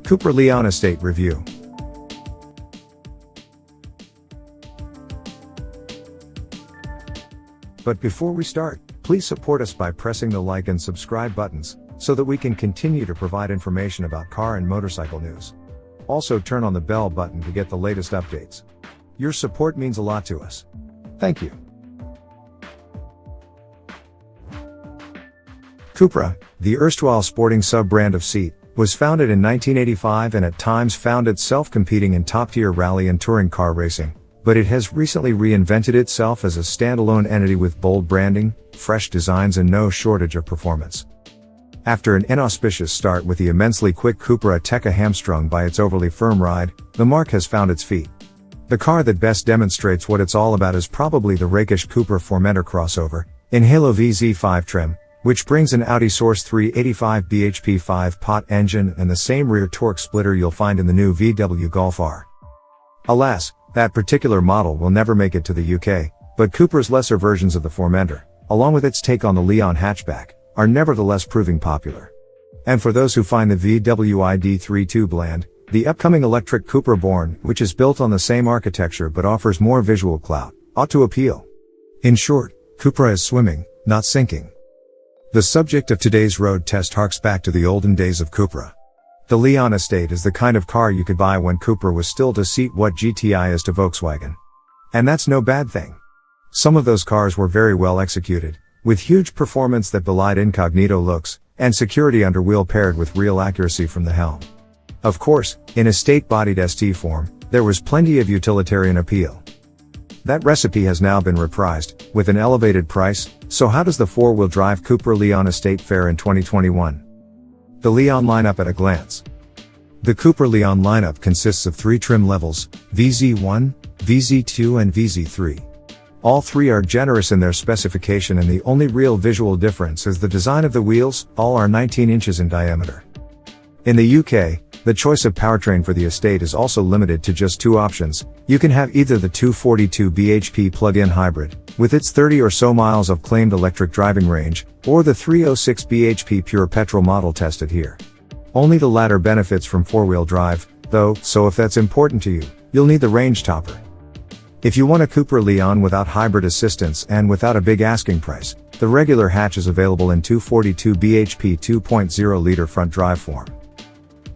Cupra Leon Estate Review. But before we start, please support us by pressing the like and subscribe buttons, so that we can continue to provide information about car and motorcycle news. Also turn on the bell button to get the latest updates. Your support means a lot to us. Thank you. Cupra, the erstwhile sporting sub-brand of seat, was founded in 1985 and at times found itself competing in top-tier rally and touring car racing, but it has recently reinvented itself as a standalone entity with bold branding, fresh designs and no shortage of performance. After an inauspicious start with the immensely quick Cupra Ateca hamstrung by its overly firm ride, the marque has found its feet. The car that best demonstrates what it's all about is probably the rakish Cupra Formentor crossover, in Halo VZ5 trim, which brings an Audi-sourced 385 bhp 5-pot engine and the same rear torque splitter you'll find in the new VW Golf R. Alas, that particular model will never make it to the UK, but Cupra's lesser versions of the Formentor, along with its take on the Leon hatchback, are nevertheless proving popular. And for those who find the VW ID.3 too bland, the upcoming electric Cupra Born, which is built on the same architecture but offers more visual clout, ought to appeal. In short, Cupra is swimming, not sinking. The subject of today's road test harks back to the olden days of Cupra. The Leon Estate is the kind of car you could buy when Cupra was still to seat what GTI is to Volkswagen. And that's no bad thing. Some of those cars were very well executed, with huge performance that belied incognito looks, and security under wheel paired with real accuracy from the helm. Of course, in estate-bodied ST form, there was plenty of utilitarian appeal. That recipe has now been reprised, with an elevated price. So how does the four-wheel drive Cupra Leon Estate fare in 2021? The Leon lineup at a glance. The Cupra Leon lineup consists of 3 trim levels, VZ1, VZ2 and VZ3. All 3 are generous in their specification and the only real visual difference is the design of the wheels, all are 19 inches in diameter. In the UK, the choice of powertrain for the Estate is also limited to just 2 options. You can have either the 242 bhp plug-in hybrid, with its 30 or so miles of claimed electric driving range, or the 306 bhp pure petrol model tested here. Only the latter benefits from 4-wheel drive, though, so if that's important to you, you'll need the range topper. If you want a Cupra Leon without hybrid assistance and without a big asking price, the regular hatch is available in 242 bhp 2.0-liter front drive form.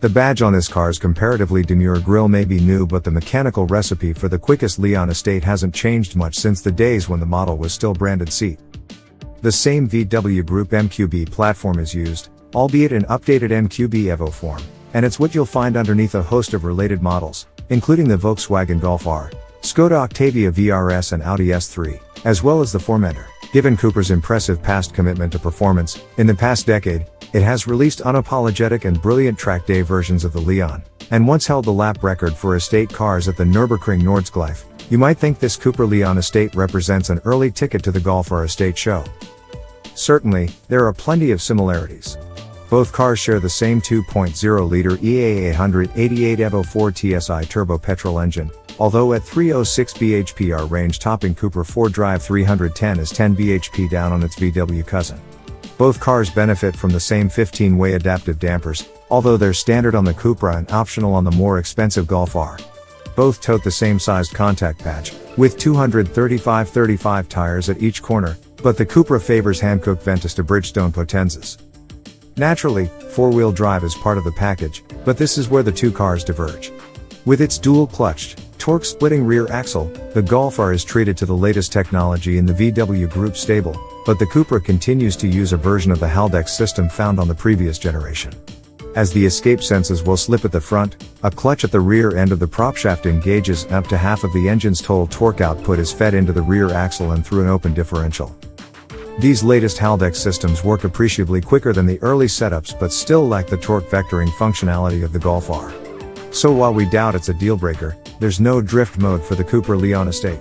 The badge on this car's comparatively demure grille may be new, but the mechanical recipe for the quickest Leon Estate hasn't changed much since the days when the model was still branded seat. The same VW Group MQB platform is used, albeit in updated MQB Evo form, and it's what you'll find underneath a host of related models, including the Volkswagen Golf R, Skoda Octavia VRS and Audi S3, as well as the Formentor. Given Cupra's impressive past commitment to performance, in the past decade, it has released unapologetic and brilliant track day versions of the Leon, and once held the lap record for estate cars at the Nürburgring Nordschleife. You might think this Cupra Leon Estate represents an early ticket to the Golf R Estate show. Certainly, there are plenty of similarities. Both cars share the same 2.0-liter EA888 Evo 4 TSI turbo petrol engine, although at 306 bhp our range-topping Cupra 4Drive 310 is 10 bhp down on its VW cousin. Both cars benefit from the same 15-way adaptive dampers, although they're standard on the Cupra and optional on the more expensive Golf R. Both tote the same sized contact patch, with 235/35 tires at each corner, but the Cupra favors hand-cooked Ventus to Bridgestone Potenzas. Naturally, 4-wheel drive is part of the package, but this is where the two cars diverge. With its dual-clutched, torque-splitting rear axle, the Golf R is treated to the latest technology in the VW Group stable, but the Cupra continues to use a version of the Haldex system found on the previous generation. As the escape senses will slip at the front, a clutch at the rear end of the propshaft engages and up to half of the engine's total torque output is fed into the rear axle and through an open differential. These latest Haldex systems work appreciably quicker than the early setups but still lack the torque vectoring functionality of the Golf R. So while we doubt it's a deal-breaker, there's no drift mode for the Cupra Leon Estate.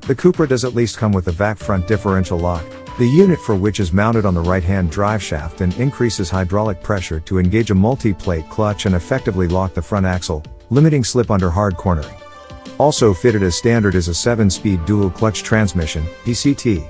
The Cupra does at least come with a VAC front differential lock, the unit for which is mounted on the right-hand drive shaft and increases hydraulic pressure to engage a multi-plate clutch and effectively lock the front axle, limiting slip under hard cornering. Also fitted as standard is a 7-speed dual-clutch transmission, DCT.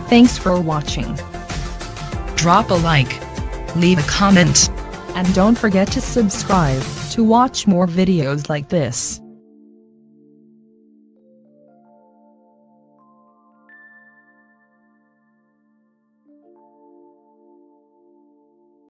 Thanks for watching. Drop a like. Leave a comment. And don't forget to subscribe to watch more videos like this.